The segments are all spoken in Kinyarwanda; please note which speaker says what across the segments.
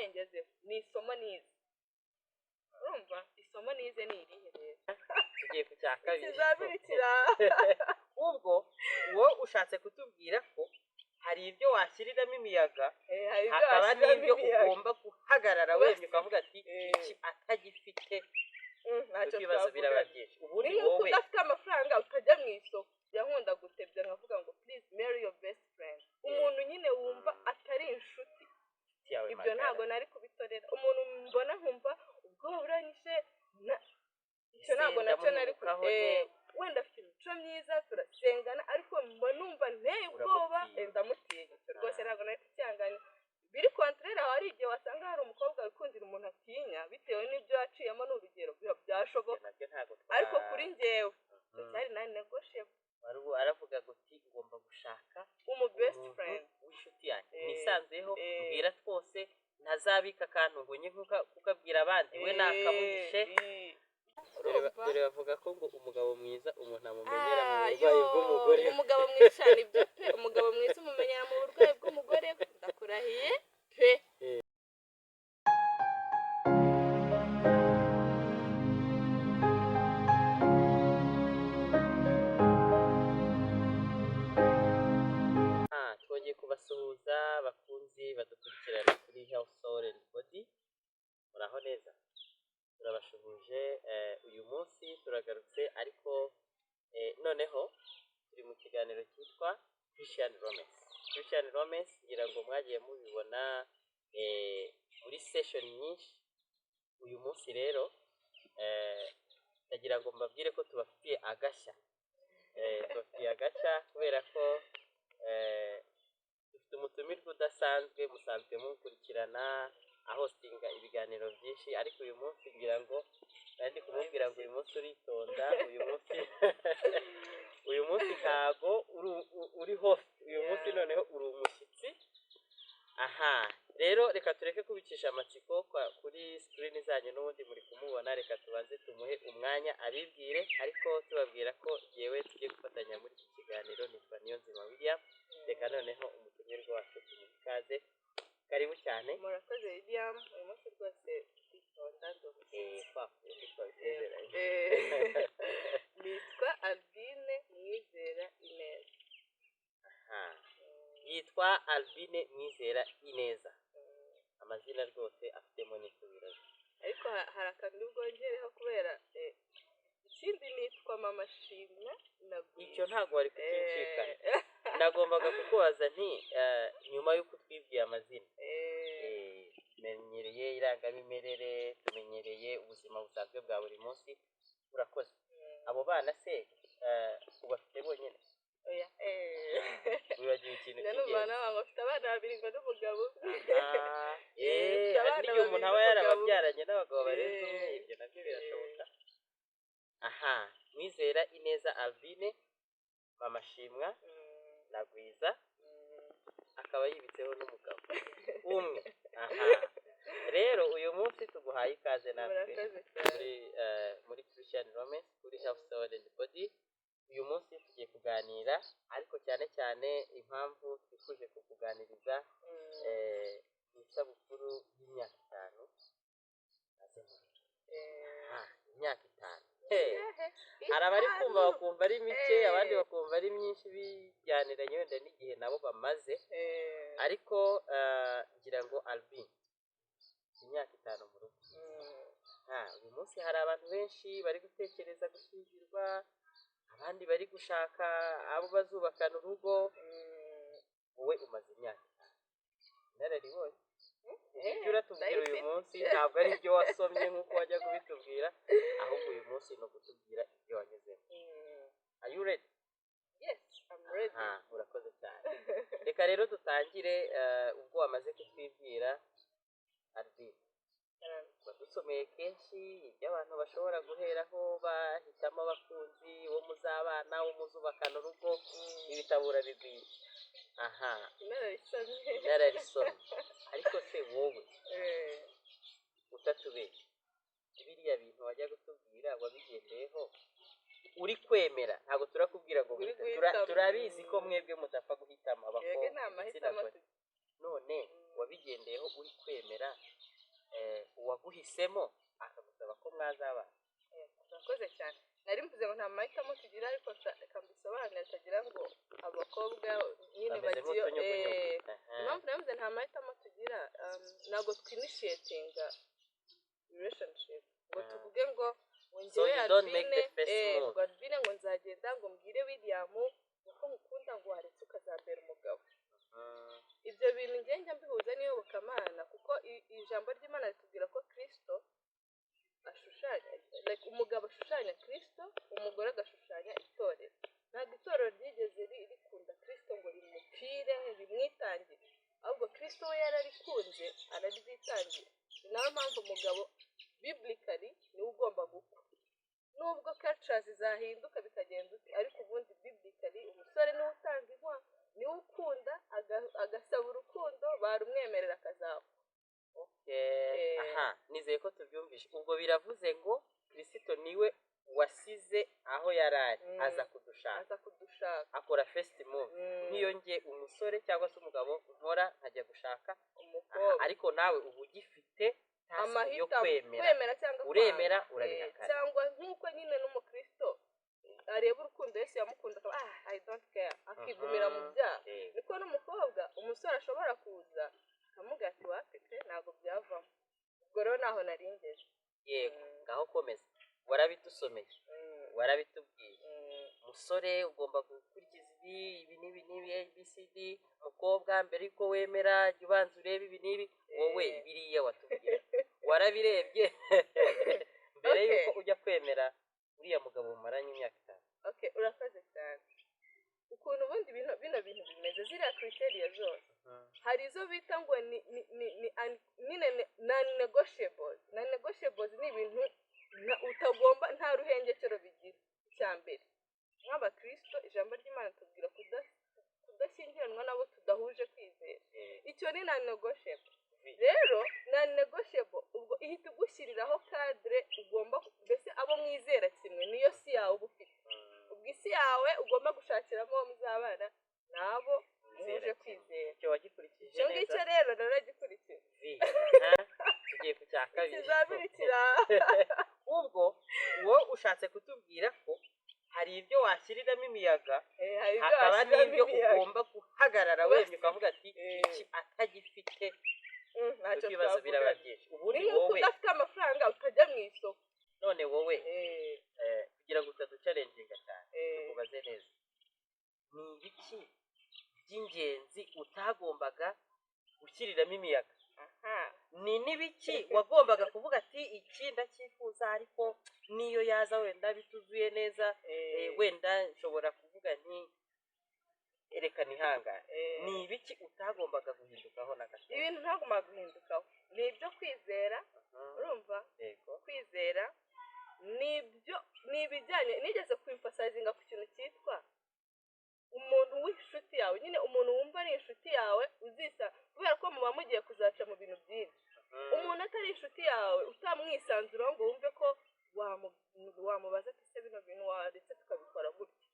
Speaker 1: nabaye ngezeho ni isomo nize urumva isomo nize ni irihe rero
Speaker 2: tugiye ku cya kabiri
Speaker 1: ikizamini kira
Speaker 2: ubwo wowe ushatse kutubwira ko hari ibyo washyiriramo imiyaga hakaba n'ibyo ugomba guhagarara wemye ukavuga ati iki atagifite ibibazo biraba byinshi ubundi wowe
Speaker 1: udafite amafaranga utajya mu isoko yankunda gutebya nkavuga ngo please marry your best friend umuntu nyine wumva atari inshuti ibyo ntabwo nari kubitorera umuntu mbona nkumva ubwoba buranyishe icyo ntabwo nacyo nari wenda afite imico myiza turasengana ariko mba numva nteye ubwoba ndamutinya rwose ntabwo nari kucyanganya biri kontrera hari igihe wasanga hari umukobwa wikundira umuntu atinya bitewe n'ibyo yaciyemo n'urugero byashoboka ariko kuri njyewe cyari nari negotiable
Speaker 2: aravuga guti ngomba gushaka
Speaker 1: best friend
Speaker 2: w'inshuti yanjye nisanzeho mbwira twose ntazabika akantu ngo nye kukabwira abandi we nakamugishe dore bavuga ko ngo umugabo mwiza umuntu amumenyera mu burwayi bw'umugore
Speaker 1: umugabo mwiza cyane ibyo pe umugabo mwiza umumenyera mu burwayi bw'umugore ndakurahiye pe
Speaker 2: twongeye kubasuhuza bakunzi badukurikirana kuri Health Soul and Body muraho neza turabashuhuje uyu munsi turagarutse ariko noneho turi mu kiganiro cyitwa Christian Romance ngira ngo mwagiye mubibona muri session nyinshi uyu munsi rero ndagira ngo mbabwire ko tubafitiye agashya kubera ko dufite umutumirwa udasanzwe musanzwe mukurikirana ahostinga ibiganiro byinshi ariko uyu munsi ngira ngo kandi kumubwira ngo uyu munsi uritonda uyu munsi ntago uri host uyu munsi noneho uri umushyitsi rero reka tureke kubicisha amatsiko kuri screen zanyu n'ubundi muri kumubona reka tubanze tumuhe umwanya abibwire ariko tubabwira ko yewe tugiye gufatanya muri iki kiganiro nitwa Niyonzima William reka noneho umutumirwa wacu tumukaze karibu cyane
Speaker 1: murakoze William uyu munsi rwose itonda nitwa Albine Mwizera Ineza
Speaker 2: yitwa Albine Mwizera Ineza amazina rwose afitemo n'ikubirazo
Speaker 1: ariko hari akantu bwongereho kubera ikindi nitwa Mama Shimwa
Speaker 2: icyo ntabwo wari kukincikana nagombaga kukubaza nti nyuma y'uko twibwiye amazina tumenyereye irangamimerere tumenyereye ubuzima busanzwe bwa buri munsi urakoze abo bana se ubafite bonyine wibagiwe ikintu
Speaker 1: cy'ingenzi bafite abana babiri ngo n'umugabo
Speaker 2: n'igihe umuntu aba yarababyaranye n'abagabo barenze umwe ibyo nabyo birashoboka Mwizera Ineza Albine Mama Shimwa na Gwiza akaba yibitseho n'umugabo umwe rero uyu munsi tuguhaye ikaze natwe muri Christian Romance kuri Health Soul and Body uyu munsi tugiye kuganira ariko cyane cyane impamvu twifuje kukuganiriza isabukuru y'imyaka 5 imyaka 5 hari abari kumva bakumva ari mike abandi bakumva ari myinshi bijyaniranye wenda n'igihe nabo bamaze ariko ngira ngo Albine imyaka 5 mu rugo uyu munsi hari abantu benshi bari gutekereza gushyingirwa abandi bari gushaka abo bazubakana urugo wowe umaze imyaka 5 nararibonye ibyo uratubwira uyu munsi ntabwo ari ibyo wasomye nk'uko wajya kubitubwira ahubwo uyu munsi ni ukutubwira ibyo wanyuzemo are you ready?
Speaker 1: Yes, I'm ready.
Speaker 2: urakoze cyane reka rero dutangire ubwo wamaze kutwibwira Albine badusomeye kenshi ibyo abantu bashobora guheraho bahitamo abakunzi wo muzabana wo muzubakana urugo ibitabura bigwiye nararisomye ariko se wowe utatubeshya biriya bintu wajya gutubwira wabigendeyeho uri kwemera ntabwo turakubwira ngo turabizi ko mwebwe mudapfa guhitamo abakobwa igitsina gore none wabigendeyeho uri kwemera uwaguhisemo akagusaba ko mwazaba.
Speaker 1: urakoze cyane. nari mvuze ngo nta mahitamo tugira, ariko reka mbisobanure atagira ngo abakobwa nyine bagiye impamvu navuze nta mahitamo tugira, ntabwo twinishiyetinga relationship ngo tuvuge ngo ngewe Albine ngo nzagenda ngo mbwire William uko mukunda ngo waretse ukazambera umugabo. Ibyo bintu njya mbihuza n'iyobokamana, kuko ijambo ry'Imana ritubwira ko Kristo ashushanya, umugabo ashushanya Kristo, umugore agashushanya itorero. Ntabwo itorero ryigeze rikunda Kristo ngo rimupfire rimwitangire, ahubwo Kristo we yararikunze araryitangira. ni nayo mpamvu umugabo biblically niwe ugomba gukwa, nubwo cultures zahinduka bikagenda ariko ubundi biblically umusore niwe utanga inkwano, niwe ukunda agasaba urukundo, barumwemerera akazapfa.
Speaker 2: Aha, nizeye ko tubyumvishe. Ubwo biravuze ngo Kristo niwe wasize aho yarari aza kudushaka, akora first move. Nk'iyo nge umusore cyangwa se umugabo nkora nkajya gushaka umukobwa, ariko nawe ubu ugifite task yo kwemera cyangwa uremera urabihakana,
Speaker 1: cyangwa nk'uko nyine n'umukristo areba urukundo Yesu yamukunda I don't care akigumira mu byaha, niko n'umukobwa umusore ashobora kuza akamubwira ati wapfe ntabwo byavamo. ubwo rero naho naringeze.
Speaker 2: Yego, ngaho komeza. Warabidusomeye, warabitubwiye. Umusore ugomba gukurikiza ibi n'ibi ABCD. Umukobwa mbere yuko wemera jya ubanza urebe ibi n'ibi. Wowe biriya watubwiye warabirebye mbere yuko ujya kwemera uriya mugabo mumaranye imyaka 5.
Speaker 1: Urakoze cyane. ukuntu ubundi bino bintu bimeze, ziriya criteria zose hari izo bita ngo ni non-negotiables. Non-negotiables ni ibintu utagomba, nta ruhengekero bigira. icya mbere nk'abakristo ijambo ry'Imana tubwira kudashyingiranwa nabo tudahuje kwizera. icyo ni non-negotiable. rero non-negotiable ubwo ihita igushyiriraho cadre ugomba, mbese abo mwizera kimwe niyo si yawe uba ufite. ubwo isi yawe ugomba gushakiramo muzabana nabo muhuje kwizera.
Speaker 2: Icyo wagikurikije
Speaker 1: neza. Icyo rero naragikurikije.
Speaker 2: Tugiye ku cya kabiri.
Speaker 1: Kizabirikira.
Speaker 2: Ubwo wowe ushatse kutubwira ko hari ibyo washyiriramo imiyaga, hakaba n'ibyo ugomba guhagarara wemye ukavuga ati iki atagifite ntacyo ibibazo biraba byinshi.
Speaker 1: Ubundi wowe udafite amafaranga utajya mu isoko.
Speaker 2: None wowe kugira ngo utaducalenjinga cyane tukubaze neza, ni ibiki by'ingenzi utagombaga gushyiriramo imiyaga? Ni n'ibiki wagombaga kuvuga ati iki ndacyifuza ariko niyo yaza wenda bituzuye neza, wenda nshobora kuvuga nti reka nihangane. Ni ibiki utagombaga guhindukaho na gato?
Speaker 1: Ibintu ntagombaga guhindukaho ni ibyo kwizera. urumva kwizera ni ibijyanye, nigeze kwimfasazinga ku kintu cyitwa umuntu w'inshuti yawe, nyine umuntu wumva ari inshuti yawe uzisa, kubera ko muba mugiye kuzaca mu bintu byinshi. umuntu atari inshuti yawe utamwisanzuraho ngo wumve ko wamubaza ati se bino bintu waretse tukabikora gutya.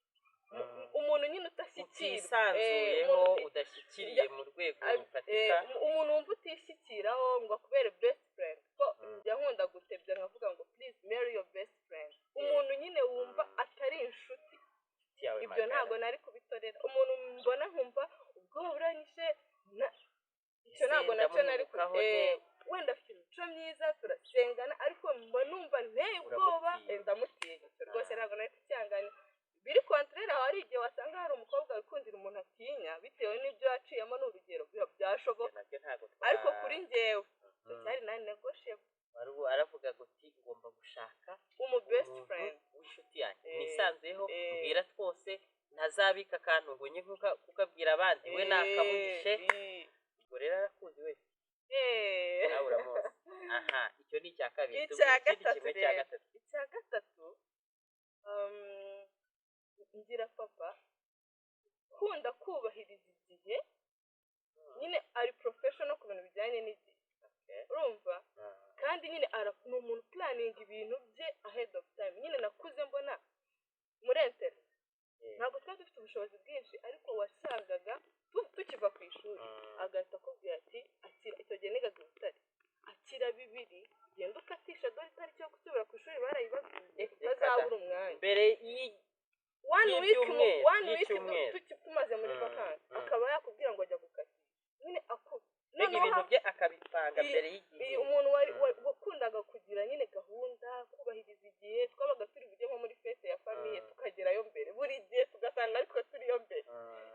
Speaker 1: umuntu nyine
Speaker 2: utisanzuyeho, udashyikiriye mu rwego rufatika.
Speaker 1: umuntu wumva utishyikiraho ngo akubere best friend, ko njya nkunda gutebya nkavuga ngo please marry your best friend. umuntu nyine wumva atari inshuti, ibyo ntabwo nari kubitorera. umuntu mbona nkumva ubwoba buranyishe, icyo ntabwo nacyo nari wenda afite imico myiza turasengana, ariko mba numva nteye ubwoba ndamutinya. rwose ntabwo nari kucyanganya. biri contraire, aho hari igihe wasanga hari umukobwa wikundira umuntu atinya bitewe n'ibyo yaciyemo, n'urugero byashoboka, ariko kuri njyewe cyari nani negotiable.
Speaker 2: aravuga guti ngomba gushaka
Speaker 1: best friend
Speaker 2: w'inshuti yanjye nisanzuyeho, mbwira twose, ntazabika akantu ngo nye kukabwira abandi, we nakamugishe. ubwo rero arakuzi we nawe uramuzi. Aha, icyo ni icya kabiri.
Speaker 1: icya gatatu ngira papa kunda kubahiriza igihe, nyine ari professional ku bintu bijyanye n'igihe. urumva kandi nyine ni umuntu planning ibintu bye ahead of time. nyine nakuze mbona muri internet ntabwo twari dufite ubushobozi bwinshi, ariko wasangaga tukiva ku ishuri agahita akubwira ya 2 genda ukatisha dore itariki yo gusubira ku ishuri barayibabwiye utazabura umwanya
Speaker 2: mbere
Speaker 1: one week tumaze muri vacances akaba yakubwira ngo ajya gukatisha nyine
Speaker 2: mbega ibintu bye akabipanga mbere y'igihe
Speaker 1: umuntu wakundaga kugira nyine gahunda kubahiriza igihe twabaga turi bujye nko muri fete ya famiye tukagerayo mbere buri gihe tugasanga ariko turiyo mbere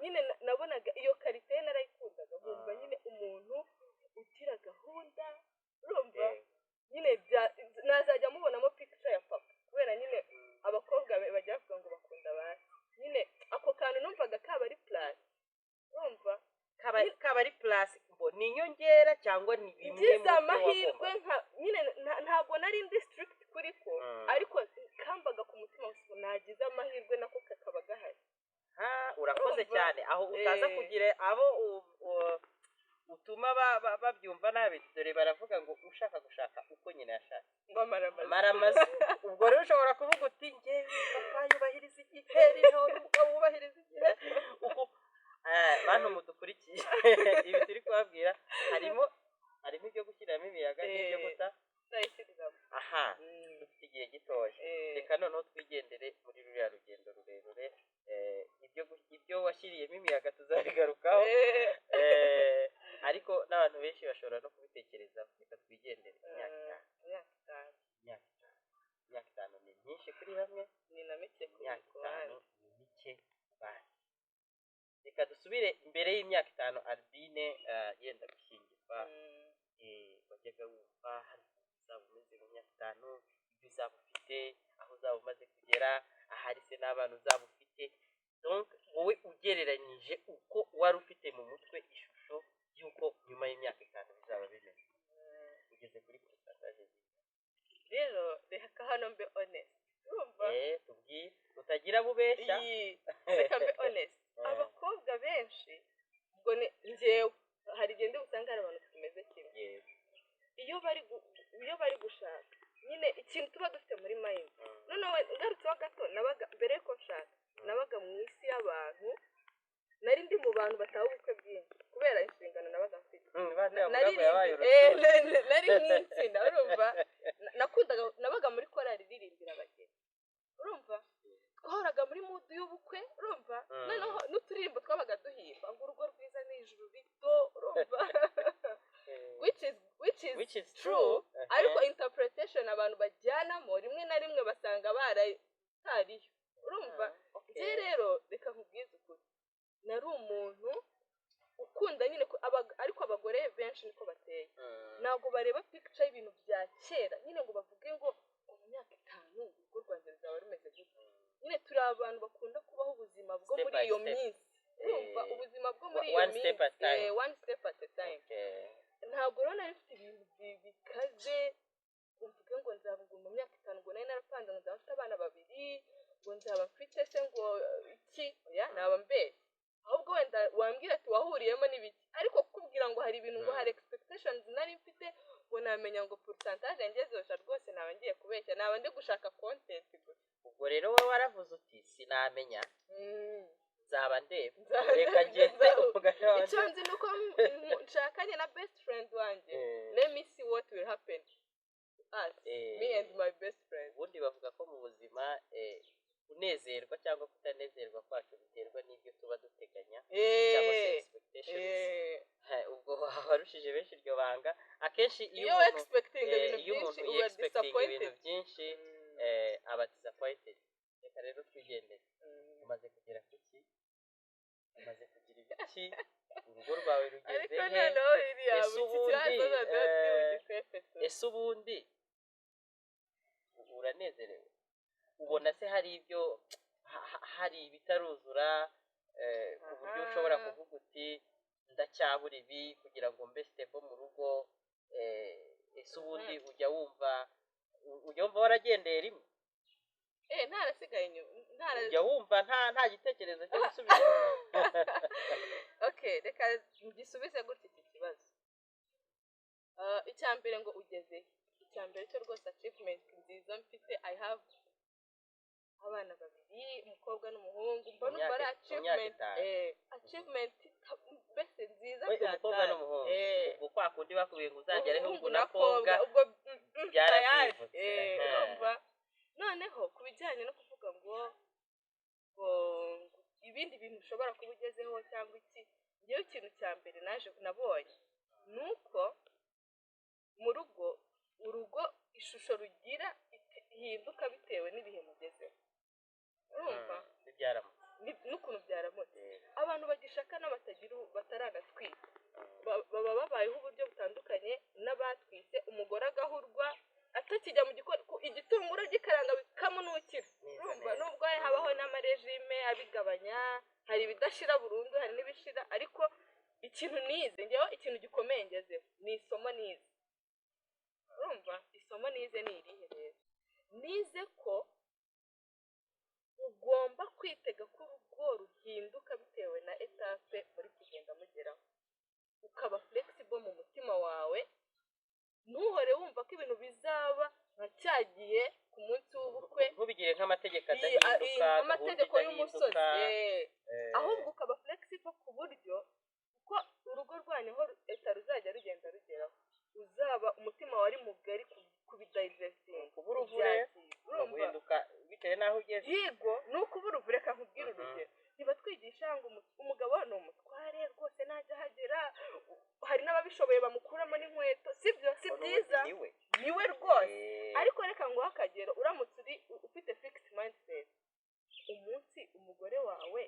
Speaker 1: nyine nabonaga iyo karite narayikundaga nkumva nyine umuntu ugira gahunda urumva nyine nazajya mubonamo picture ya papa kubera nyine abakobwa bajya bavuga ngo bakunda basi nyine ako kantu numvaga kaba ari plan urumva
Speaker 2: kaba ari plus ni inyongera cyangwa ni bimwe
Speaker 1: mu amahirwe nyine ntabwo nari ndi strict kuri ko ariko kambaga ku mutima gusa nagize amahirwe nako kakaba gahari
Speaker 2: urakoze cyane aho utaza kugira abo utuma babyumva nabi dore baravuga ngo ushaka gushaka uko nyine yashaka maramazi ubwo rero ushobora kuvuga uti ngewe papa yubahiriza igihe rero umugabo wubahiriza igihe uko bantu mudukurikiye ibi turi kubabwira harimo ibyo gushyiramo imiyaga n'ibyo guta aha dufite igihe gitoya reka noneho twigendere muri ruriya rugendo rurerure ibyo washyiriyemo imiyaga tuzabigarukaho ariko n'abantu benshi bashobora no kubitekereza reka twigendere imyaka itanu ni myinshi kuri bamwe
Speaker 1: ni na mike kuri
Speaker 2: itanu ni mike bane reka dusubire imbere y'imyaka 5 Albine yenda gushyingirwa wajyaga wumva hari uzaba umeze mu myaka 5 ibyo uzaba ufite aho uzaba umaze kugera ahari se n'abantu uzaba ufite donc wowe ugereranyije uko wari ufite mu mutwe ishusho y'uko nyuma y'imyaka 5 bizaba bimeze ugeze kuri pourcentage
Speaker 1: rero reka hano mbe honest urumva
Speaker 2: tubwire utagira bubeshya
Speaker 1: reka mbe honest abakobwa benshi ubwo njyewe hari igihe usanga hari abantu tumeze kimwe iyo bari gushaka nyine ikintu tuba dufite muri mind noneho ngarutseho gato nabaga mbere yuko nshaka nabaga mu isi y'abantu nari ndi mu bantu bataha ubukwe bwinshi kubera inshingano nabaga mfite nari nk'itsinda urumva nabaga muri korali iririmbira abageni urumva twahoraga muri mudu y'ubukwe urumva noneho n'uturirimbo twabaga duhimba ngo urugo rwiza ni ijuru rito urumva which is true ariko interpretation abantu bajyanamo rimwe na rimwe basanga baratariyo urumva je rero reka nkubwize ukuri nari umuntu ukunda nyine ariko abagore benshi niko bateye ntabwo bareba picture y'ibintu bya kera nyine ngo bavuge ngo mu myaka 5 urugo rwanjye ruzaba rumeze gutya nyine turi abantu bakunda kubaho ubuzima bwo muri iyo minsi urumva ubuzima bwo muri iyo minsi one step at a time ntabwo rero nari mfite ibintu bikaze mvuge ngo nzaba mu myaka 5 ngo nari narapanze ngo nzaba mfite abana 2 ngo nzaba mfite se ngo iki naba mbere ahubwo wenda wambwira ati wahuriyemo n'ibiki ariko kukubwira ngo hari ibintu ngo hari expectations nari mfite ngo namenya ngo pourcentage ngezosha rwose naba ngiye kubeshya naba ndi gushaka content gusa
Speaker 2: ubwo rero wowe waravuze uti sinamenya nzaba ndeba reka ngende
Speaker 1: icyo nzi nuko nshakanye na best friend wanjye let me see what will happen us me and my best friend
Speaker 2: ubundi bavuga ko mu buzima kunezerwa cyangwa kutanezerwa kwacu biterwa n'ibyo tuba duteganya cyangwa se expectations ubwo warushije benshi iryo banga akenshi iyo umuntu expecting ibintu byinshi aba disappointed reka rero twigendere umaze kugera kuki umaze kugira ibiki urugo rwawe rugeze ese ubundi uranezerewe ubona se hari ibyo hari ibitaruzura ku buryo ushobora kuvuga uti ndacyabura ibi kugira ngo mbe stable mu rugo ese ubundi ujya wumva waragendeye rimwe
Speaker 1: ntarasigaye inyuma
Speaker 2: ujya wumva nta gitekerezo cyo gusubiza
Speaker 1: okay reka ngisubize gutya iki kibazo icyambere ngo ugeze icyambere cyo rwose achievement nziza mfite I have abana 2 umukobwa n'umuhungu mbona ari achievement mbese nziza
Speaker 2: we umukobwa n'umuhungu ubwo kwa kundi bakubiye ngo uzagere hungu na kobwa
Speaker 1: ubwo
Speaker 2: byarabyivutse
Speaker 1: urumva noneho ku bijyanye no kuvuga ngo ibindi bintu ushobora kuba ugezeho cyangwa iki ngewe ikintu cya mbere nabonye ni uko mu urugo ishusho rugira ihinduka bitewe n'ibihe mugezeho urumva n'ukuntu byaramutse abantu bagishaka n'abatagira bataragatwika baba babayeho uburyo butandukanye n'abatwise umugore agahurwa atakijya mu gikoni igitunguru gikaranga bikamunukira urumva nubwo habaho n'amarejime abigabanya hari ibidashira burundu hari n'ibishira ariko ikintu nize ngewe ikintu gikomeye ngezeho ni isomo nize urumva isomo nize ni irihe rero nize ko ugomba kwitega ko urugo ruhinduka bitewe na etape muri kugenda mugeraho ukaba flexible mu mutima wawe ntuhore wumva ko ibintu bizaba nka cyagiye ku munsi w'ubukwe
Speaker 2: ntubigire nk'amategeko adahinduka
Speaker 1: amategeko y'umusozi ahubwo ukaba flexible ku buryo uko urugo rwanyu aho ruzajya rugenda rugeraho uzaba umutima wari mugari kubidigesting
Speaker 2: kubura uvure guhinduka bitewe n'aho ugeze
Speaker 1: yego ni ukubura uvure reka nkubwire urugero niba twigisha ngo umugabo ni umutware rwose najya ahagera hari n'ababishoboye bamukuramo n'inkweto sibyo si byiza niwe rwose ariko reka ngo hakagera uramutse ufite fixed mindset umunsi umugore wawe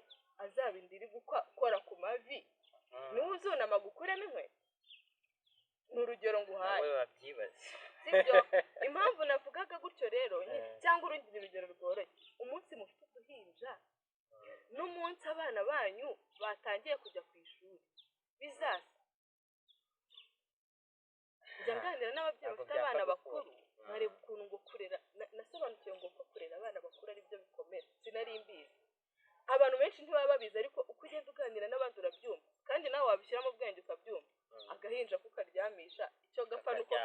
Speaker 1: azabindira gukora ku mavi niwe uzunama gukuramo inkweto ni urugero nguhaye
Speaker 2: nawe wabyibaza
Speaker 1: sibyo impamvu navugaga gutyo rero cyangwa urugira urugero rworoshye umunsi mufite uduhinja n'umunsi abana banyu batangiye kujya ku ishuri bizasa njya nganira n'ababyeyi bafite abana bakuru nkareba ukuntu ngo kurera nasobanukiwe ngo ko kurera abana bakuru ari byo bikomera sinari mbizi abantu benshi ntibaba babizi ariko uko ugenda uganira n'abandi urabyumva kandi nawe wabishyiramo ubwenge ukabyumva agahinja kukaryamisha icyo gapfa nuko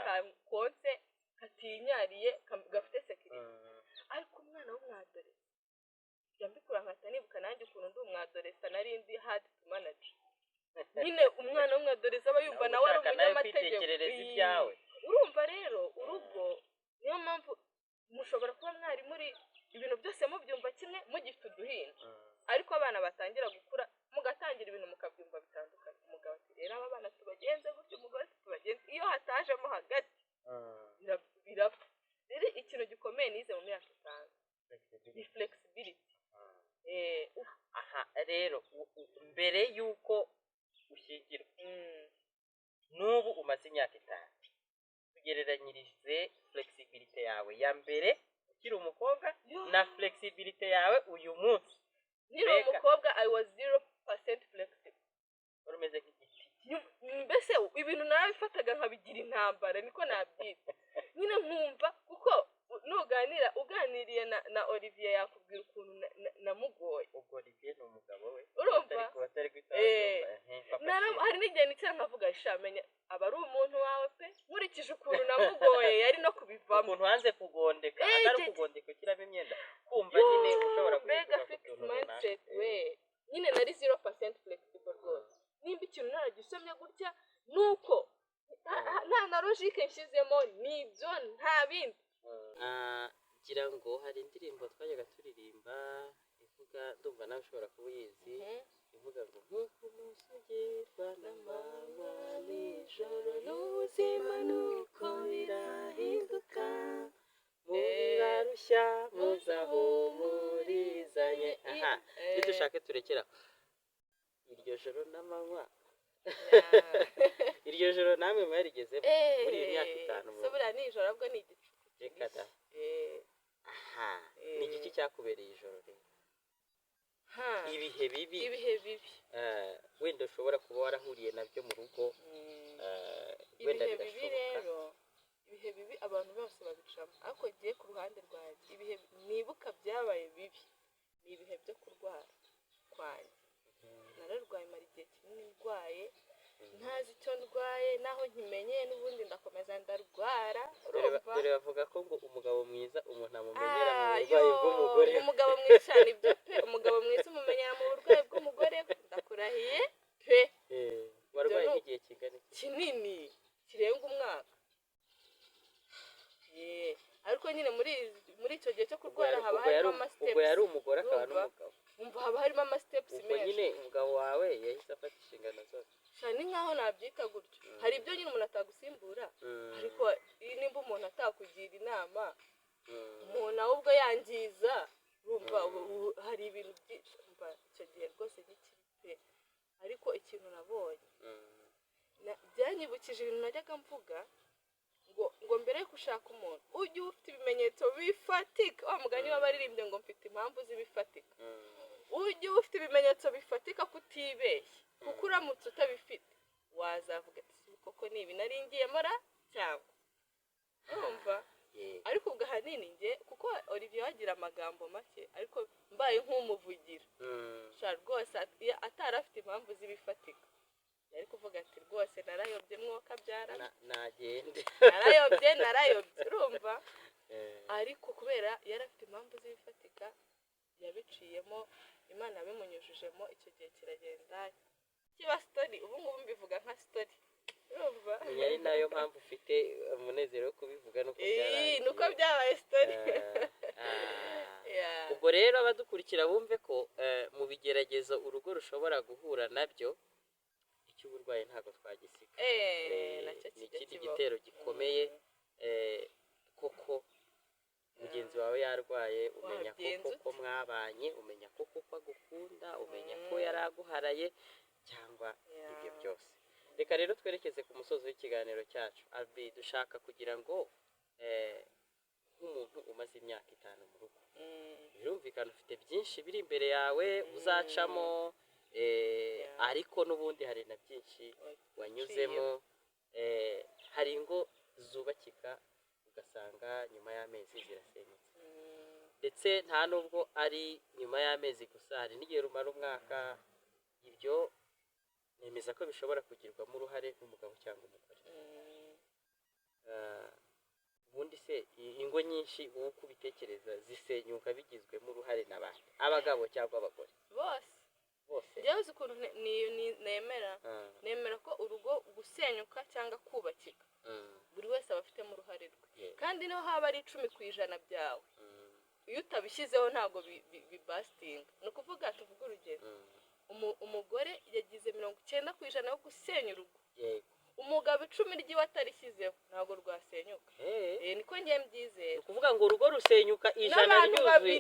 Speaker 1: konse katinyariye gafite sekirite ariko umwana w'umwadoresa mbikura nkahita nibuka nanjye ukuntu ndi umwadoresa nari ndi hard to manage nyine umwana w'umwadoresa aba yumva nawe ari umunyamategeko urumva rero urugo niyo mpamvu mushobora kuba mwari muri ibintu byose mubyumva kimwe mugifite uduhinja ariko abana batangira gukura mugatangira ibintu mukabyumva bitandukanye umugabo ati rero aba bana tubagenze gutyo umugore tubagenze iyo hatajemo hagati birapfa rero ikintu gikomeye nize mu myaka itanu ni flexibility
Speaker 2: aha rero mbere y'uko ushyingirwa n'ubu umaze imyaka itanu tugereranyirize flexibility yawe ya mbere ukiri umukobwa na flexibility yawe uyu munsi
Speaker 1: nkiri umukobwa I was 0% flexible
Speaker 2: urumeze nk'igiti
Speaker 1: mbese ibintu narabifataga nkabigira intambara niko nabyita nyine nkumva kuko uganiriye na Olivier yakubwira ukuntu namugoye
Speaker 2: ubwo Olivier ni umugabo we
Speaker 1: urumva hari n'igihe nicara nkavuga shamenya aba ari umuntu wawe pe nkurikije ukuntu namugoye yari no kubivamo
Speaker 2: ukuntu hanze kugondeka atari kugondeka ushyiramo imyenda kumva nyine ushobora
Speaker 1: mbega fixed mindset we nyine nari 0% flexible rwose nimba ikintu naragisomye gutya nuko nta logique nshyizemo nibyo nta bindi
Speaker 2: ngira ngo hari indirimbo twajyaga turirimba ivuga ndumva nawe ushobora kuba uyizi ivuga ngo nk'uko umunsi ugirwa n'amanywa nijoro n'ubuzima nuko birahinduka murarushya muzaho murizanye aha nidushake turekera iryo joro n'amanywa iryo joro namwe mwarigezemo muri iyi myaka itanu
Speaker 1: buriya nijoro ahubwo ni igicu
Speaker 2: reka da aha ni igiki cyakubereye ijoro rero ibihe bibi wenda ushobora kuba warahuriye nabyo mu rugo wenda birashoboka
Speaker 1: ibihe bibi abantu bose babicamo ariko giye ku ruhande rwanjye ibihe nibuka byabaye bibi ni ibihe byo kurwara kwanjye nararwaye mara igihe kinini ndwaye ntazi icyo ndwaye naho nkimenyeye n'ubundi ndakomeza ndarwara
Speaker 2: dore bavuga ko ngo umugabo mwiza umuntu amumenyera mu burwayi bw'umugore
Speaker 1: umugabo mwiza cyane ibyo pe umugabo mwiza umumenyera mu burwayi bw'umugore ndakurahiye pe nyine muri icyo gihe cyo kurwara haba harimo amasteps.
Speaker 2: ubwo yari umugore akaba n'umugabo.
Speaker 1: Umva haba harimo amasteps menshi.
Speaker 2: Ubwo nyine umugabo wawe yahise afata inshingano zose.
Speaker 1: Cyane nkaho nabyita gutyo. Hari ibyo nyine umuntu atagusimbura, ariko nimba umuntu atakugira inama, umuntu ahubwo yangiza, urumva hari ibintu byinshi, urumva icyo gihe rwose n'ikipe. Ariko ikintu nabonye byanyibukije ibintu najyaga mvuga ngo mbere yo gushaka umuntu ujye ufite ibimenyetso bifatika. Wa mugani w'abaririmbye ngo mfite impamvu z'ibifatika. Ujye ufite ibimenyetso bifatika kutibeshya, kuko uramutse utabifite wazavuga ati koko ni ibi nari ngiyemo ra cyangwa urumva. Ariko ubwo ahanini njye kuko Olivier wagira amagambo make, ariko mbaye nk'umuvugira rwose atari afite impamvu z'ibifatika yari kuvuga ati rwose narayobye mwoka byara
Speaker 2: nagende
Speaker 1: narayobye urumva. Ariko kubera yari afite impamvu z'ibifatika yabiciyemo, Imana yabimunyujijemo, icyo gihe kiragenda kiba story. Ubu ngubu mbivuga nka story urumva.
Speaker 2: Yari nayo mpamvu ufite umunezero wo kubivuga
Speaker 1: nuko byabaye story.
Speaker 2: Ubwo rero abadukurikira bumve ko mu bigeragezo urugo rushobora guhura nabyo, icy'uburwayi ntabwo twagisiga. Ni ikindi gitero gikomeye. Koko mugenzi wawe yarwaye, umenya ko mwabanye, umenya ko agukunda, umenya ko yari aguharaye cyangwa ibyo byose. Reka rero twerekeze ku musozi w'ikiganiro cyacu. Albi, dushaka kugira ngo nk'umuntu umaze imyaka 5 mu rugo, birumvikana ufite byinshi biri imbere yawe uzacamo, ariko n'ubundi hari na byinshi wanyuzemo. Hari ingo zubakika ugasanga nyuma y'amezi zirasenyutse, ndetse nta nubwo ari nyuma y'amezi gusa, hari n'igihe rumara umwaka. Ibyo nemeza ko bishobora kugirwamo uruhare n'umugabo cyangwa umugore. Ubundi se ingo nyinshi wowe uko ubitekereza zisenyuka bigizwemo uruhare n'abandi, abagabo cyangwa abagore? Bose.
Speaker 1: Njyewe uzi ukuntu nemera ko urugo gusenyuka cyangwa kubakika buri wese aba afitemo uruhare rwe. Kandi niho haba ari 10% byawe, iyo utabishyizeho ntabwo bibasitinga. Ni ukuvuga tuvuga urugero, umugore yagize 90% yo gusenya urugo, umugabo 10 ry'iwe atarishyizeho ntabwo rwasenyuka. Niko njye mbyizera.
Speaker 2: Ni ukuvuga ngo urugo rusenyuka ijana ryuzuye,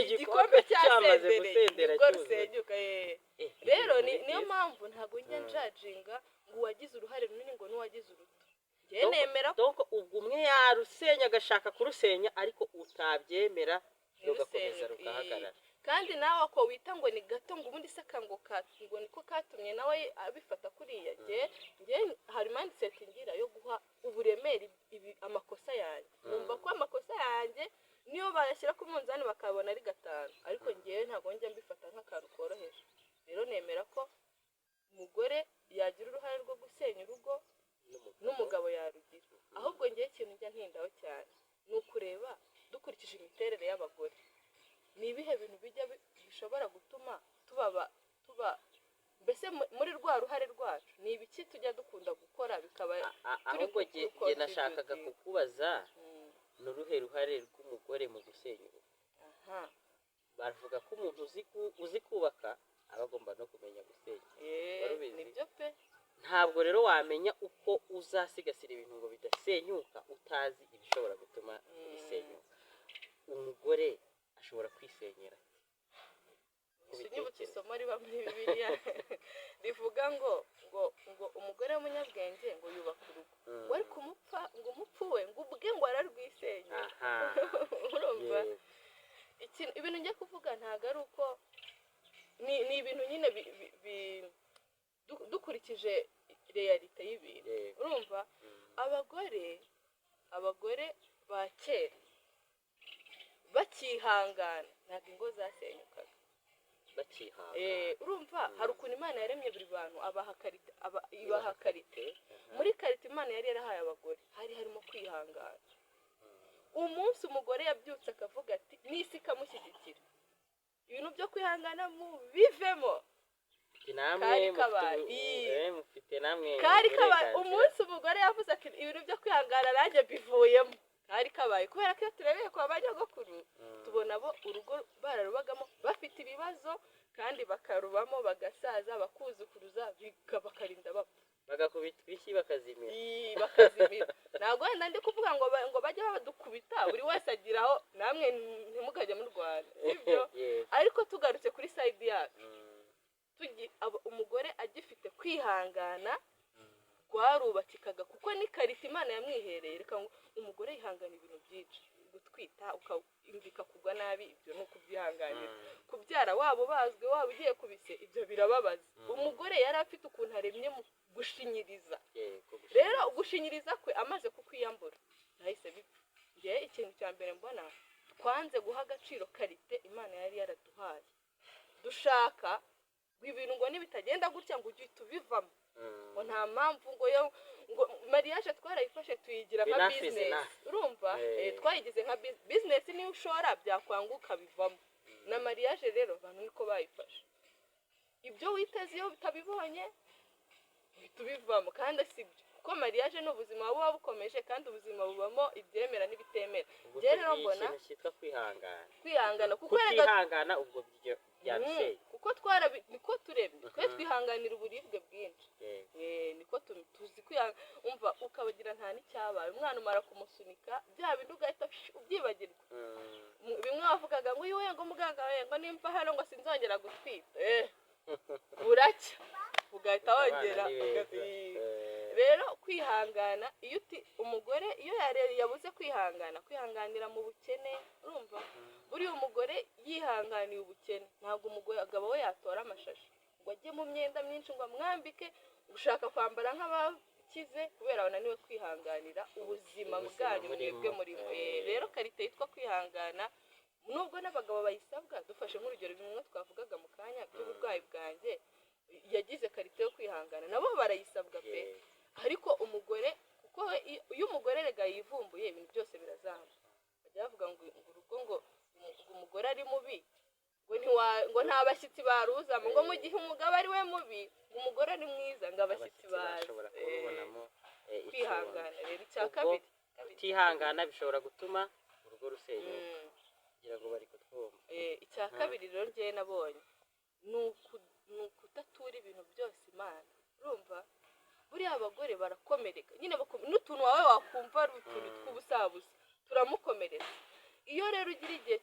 Speaker 2: igikombe cyamaze gusendera cyuzuye.
Speaker 1: Rero niyo mpamvu ntabwo njya njajinga ngo uwagize uruhare runini ngo n'uwagize uruto. Njye nemera
Speaker 2: donc ubwo umwe yarusenya agashaka kurusenya, ariko utabyemera rugakomeza rugahagarara.
Speaker 1: Kandi nawe ko wita ngo ni gato ngo ubundi sakango ngo niko katumye nawe abifata kuriya. Njye hari mindset ngira yo guha uburemere amakosa yanjye. Numva ko amakosa yanjye niyo bayashyira ku munzani bakabona ari 5, ariko njyewe ntabwo njya mbifata nk'akantu koroheje. Rero nemera ko umugore yagira uruhare rwo gusenya urugo n'umugabo yarugira. Ahubwo njye ikintu njya ntindaho cyane ni ukureba dukurikije imiterere y'abagore, ni ibihe bintu bijya bishobora gutuma tuba mbese muri rwa ruhare rwacu, ni ibiki tujya dukunda gukora bikaba
Speaker 2: ahubwo njye nashakaga kukubaza n'uruhe ruhare rw'umugore mu gusenya urugo. Bavuga ko umuntu uzi kubaka aba agomba no kumenya gusenya.
Speaker 1: Nibyo pe.
Speaker 2: Ntabwo rero wamenya uko uzasigasira ibintu ngo bidasenyuka utazi ibishobora gutuma bisenyuka. Umugore ashobora kwisenyera.
Speaker 1: Sinyibutse isomo riba muri Bibiliya rivuga ngo umugore w'umunyabwenge ngo yubaka urugo, wari kumupfa ngo umupfu we ngo ubwe ngo ararwisenya. Urumva ibintu njye kuvuga ntago ari uko ni ibintu nyine dukurikije realite y'ibintu. Urumva abagore ba kera bakihangana ntabwo ingo zasenyukaga. Urumva hari ukuntu Imana yaremye buri bantu ibaha karite. Muri karite Imana yari yarahaye abagore harimo kwihangana. Umunsi umugore yabyutse akavuga ati n'isi ikamushyigikira, ibintu byo kwihangana mu bivemo. Kari kabaye umunsi umugore yavuze ati ibintu byo kwihangana nanjye bivuyemo, kari
Speaker 2: bakazimira
Speaker 1: ntabwo wenda ndi kuvuga ngo bajye badukubita buri wese agiraho namwe ntimukajya mu Rwanda sibyo ariko tugarutse kuri side yacu umugore agifite kwihangana rwarubakikaga kuko ni karita Imana yamwihereye reka ngo umugore yihangana ibintu byinshi gutwita ukimvika kugwa nabi ibyo no kubyihanganira kubyara wabo bazwe wabo ugiye kubise ibyo birababaza umugore yari afite ukuntu aremye mu gushinyiriza rero gushinyiriza kwe amaze kukwiyambura nahise bipfa ngiye ikintu cya mbere mbona twanze guha agaciro karite Imana yari yaraduhaye dushaka ibintu ngo nibitagenda gutya ngo ujye tubivamo ngo nta mpamvu ngo mariage twarayifashe tuyigira nka business urumva twayigize nka business niyo ushora byakwanguka bivamo na mariage rero abantu niko bayifashe ibyo witeze iyo bitabibonye tubivamo kandi sibyo kuko mariage no ubuzima buba bukomeje kandi ubuzima bubamo ibyemera n'ibitemera rero mbona
Speaker 2: cyitwa
Speaker 1: kwihangana kuko
Speaker 2: kwihangana ubwo byo byaruseye
Speaker 1: kuko niko turebye twe twihanganira uburibwe bwinshi niko tuzi umva ukabagira nta n'icyabaye umwana umara kumusunika bya bintu ugahita ubyibagirwa bimwe bavugaga ngo uyu ngo muganga we ngo nimba hano ngo sinzongera gutwita buracya ugahita wongera rero kwihangana iyo umugore iyo yabuze kwihanganira mu bukene urumva buriya umugore yihanganiye ubukene ntabwo umugabo we yatora amashashi ngo ajye mu myenda myinshi ngo amwambike gushaka kwambara nk'abakize kubera bananiwe kwihanganira ubuzima bwanyu mwebwe muri rero karite yitwa kwihangana nubwo n'abagabo bayisabwa dufashe nk'urugero bimwe twavugaga mu kanya by'uburwayi bwanjye yagize karite yo kwihangana nabo barayisabwa pe ariko umugore kuko iyo umugore rega yivumbuye ibintu byose birazamba bajya bavuga ngo urugo ngo umugore ari mubi ngo nta bashyitsi baruzamo ngo mu gihe umugabo ari we mubi umugore ari mwiza ngo abashyitsi baza kwihangana rero icya kabiri
Speaker 2: kutihangana bishobora gutuma urugo rusenyuka kugira ngo bari kutwumva
Speaker 1: icya kabiri rero njyewe nabonye ni ukudatura ibintu byose Imana urumva buriya abagore barakomereka nyine n'utuntu wawe wakumva ari utuntu tw'ubusabusa turamukomeretsa iyo rero ugira igihe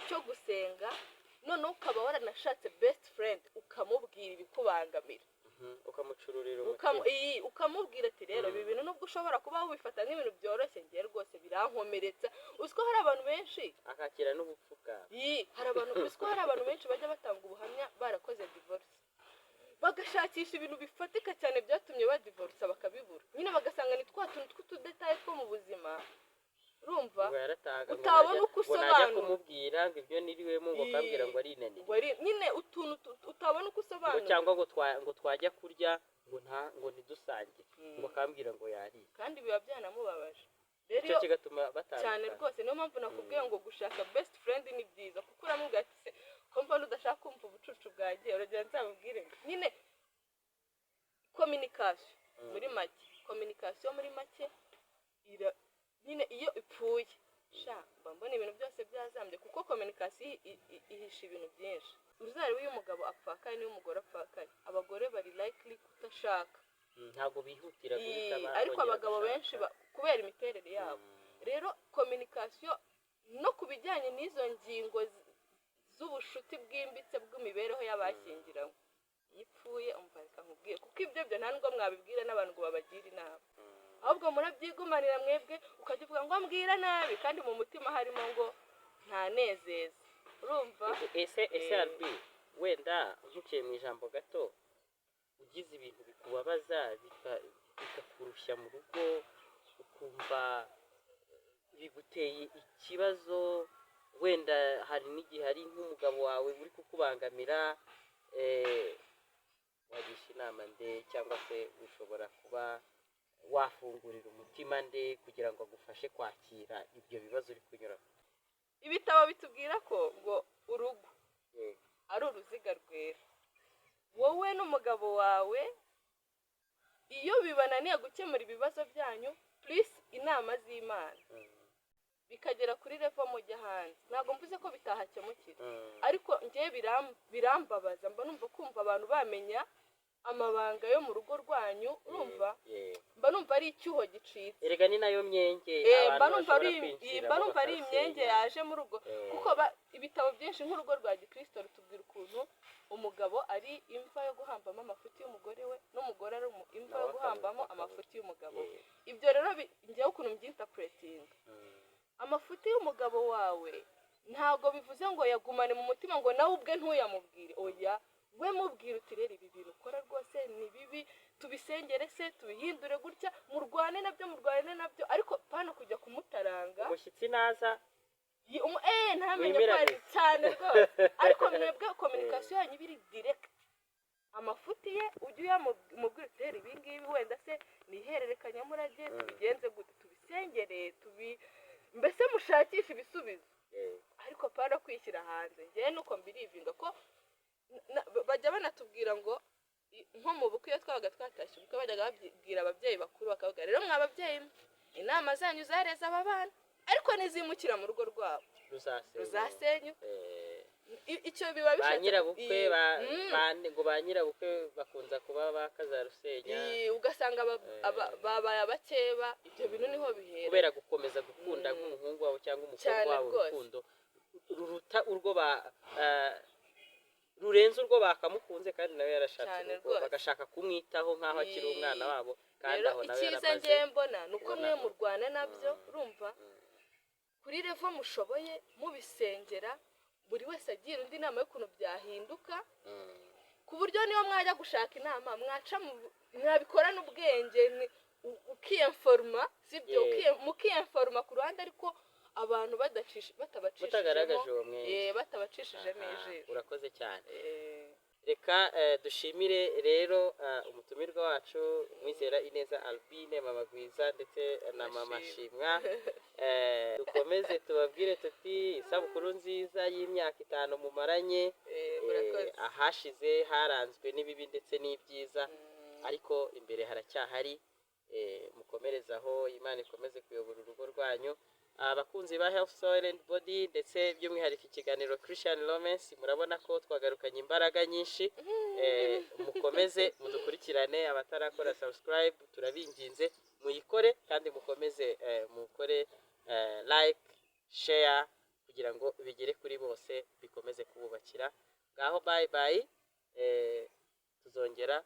Speaker 1: cyo gusenga noneho ukaba waranashatse best friend ukamubwira ibikubangamira
Speaker 2: ukamucururira
Speaker 1: ukamubwira ati rero ibi bintu nubwo ushobora kuba wubifata nk'ibintu byoroshye ngiye rwose birankomeretsa uziko hari abantu benshi
Speaker 2: akakira n'ubupfu bwawe
Speaker 1: uziko hari abantu benshi bajya batanga ubuhamya barakoze divorce bagashakisha ibintu bifatika cyane byatumye badivorce bakabibura nyine bagasanga ni twa tuntu tw'utudetaye two mu buzima urumva utabona uko usobanura
Speaker 2: kumubwira ngo ibyo niriwemo ngo akabwira ngo arinaniye
Speaker 1: nyine utuntu utabona uko usobanura
Speaker 2: cyangwa ngo twajya kurya ngo ntidusangire ngo akambwira ngo yariye
Speaker 1: kandi biba byanamubabaje
Speaker 2: rero kigatuma batandukana
Speaker 1: cyane rwose niyo mpamvu nakubwiye ngo gushaka best friend ni byiza kuko uramubwira ati se ko mbona udashaka kumva ubucucu bwagiye uragira nzabubwire nyine communication muri make nyine iyo ipfuye mbona ibintu byose byazambye kuko communication ihisha ibintu byinshi uzarebe iyo umugabo apfakaye n'iyo umugore apfakaye abagore bari likely kutashaka
Speaker 2: ntabwo bihutira guhita
Speaker 1: ariko abagabo benshi kubera imiterere yabo rero communication no kubijyanye n'izo ngingo z'ubushuti bwimbitse bw'imibereho y'abashyingiranywe yipfuye umva nkubwiye kuko ibyo nta nubwo mwabibwira n'abantu ngo babagire inama ahubwo murabyigumanira mwebwe ukajya uvuga ngo mbwira nabi kandi mu mutima harimo ngo ntanezeza urumva
Speaker 2: ese arbi wenda ntuciye mu ijambo gato ugize ibintu bikubabaza bikakurushya mu rugo ukumva biguteye ikibazo wenda hari n'igihe hari nk'umugabo wawe uri kukubangamira wagisha inama nde cyangwa se ushobora kuba wafungurira umutima nde kugira ngo agufashe kwakira ibyo bibazo uri kunyuramo
Speaker 1: ibitabo bitubwira ko ngo urugo ari uruziga rwera wowe n'umugabo wawe iyo bibananiye gukemura ibibazo byanyu please inama z'Imana bikagera kuri level mujya hanze ntabwo mvuze ko bitahakemukira ariko ngiye birambabaza mba numva kumva abantu bamenya amabanga yo mu rugo rwanyu urumva mba numva ari icyuho gicitse
Speaker 2: erega ni nayo myenge
Speaker 1: mba numva ari imyenge yaje mu rugo kuko ibitabo byinshi nk'urugo rwa gikristo rutubwira ukuntu umugabo ari imva yo guhambamo amafuti y'umugore we n'umugore ari imva yo guhambamo amafuti y'umugabo ibyo rero njyewe ukuntu mbyinterpretinga amafuti y'umugabo wawe ntabwo bivuze ngo yagumane mu mutima ngo nawe ubwe ntuyamubwire oya we mubwira uti rero ibi bintu ukora rwose ni bibi tubisengere se tubihindure gutya murwane nabyo ariko pana kujya kumutaranga
Speaker 2: umushyitsi naza
Speaker 1: ntamenye ko ari cyane rwose ariko mwebwe communication yanyu biri direct amafuti ye ujye uyamubwira uti rero ibi ngibi wenda se ni ihererekanyamurage tubigenze gute tubisengere mbese mushakisha ibisubizo ariko pana kwishyira hanze njyewe nuko mbirivinga ko bajya banatubwira ngo nko mu bukwe iyo twabaga twatashye ubukwe bajyaga babwira ababyeyi bakuru bakavuga rero mwa babyeyi inama zanyu zareze aba bana ariko nizimukira mu rugo rwabo ruzasenyu icyo biba bishatse
Speaker 2: ba nyirabukwe bakunza kuba bakazarusenya
Speaker 1: ugasanga babaye abakeba ibyo bintu niho bihera
Speaker 2: kubera gukomeza gukunda nk'umuhungu wabo cyangwa umukobwa wabo urukundo ruruta urwo rurenze urwo bakamukunze kandi nawe yarashatse bagashaka kumwitaho nk'aho akiri umwana wabo kandi aho nawe yaramaze
Speaker 1: icyiza ngiye mbona ni uko mwe murwana nabyo urumva kuri revo mushoboye mubisengera buri wese agira undi inama y'ukuntu byahinduka ku buryo niyo mwajya gushaka inama mwabikorana ubwenge ukiyemforuma sibyo mukiyemforuma ku ruhande ariko abantu batabacishijemo ijisho
Speaker 2: urakoze cyane reka dushimire rero umutumirwa wacu Mwizera Ineza Albine mama Gwiza ndetse na mama Shimwa dukomeze tubabwire tuti isabukuru nziza y'imyaka 5 mumaranye ahashize haranzwe n'ibibi ndetse n'ibyiza ariko imbere haracyahari mukomerezaho Imana ikomeze kuyobora urugo rwanyu abakunzi ba Health Soil and Body ndetse by'umwihariko ikiganiro Christian Romance murabona ko twagarukanye imbaraga nyinshi mukomeze mudukurikirane abatarakora subscribe turabinginze muyikore kandi mukomeze mukore like share kugira ngo bigere kuri bose bikomeze kububakira ngaho bye bye tuzongera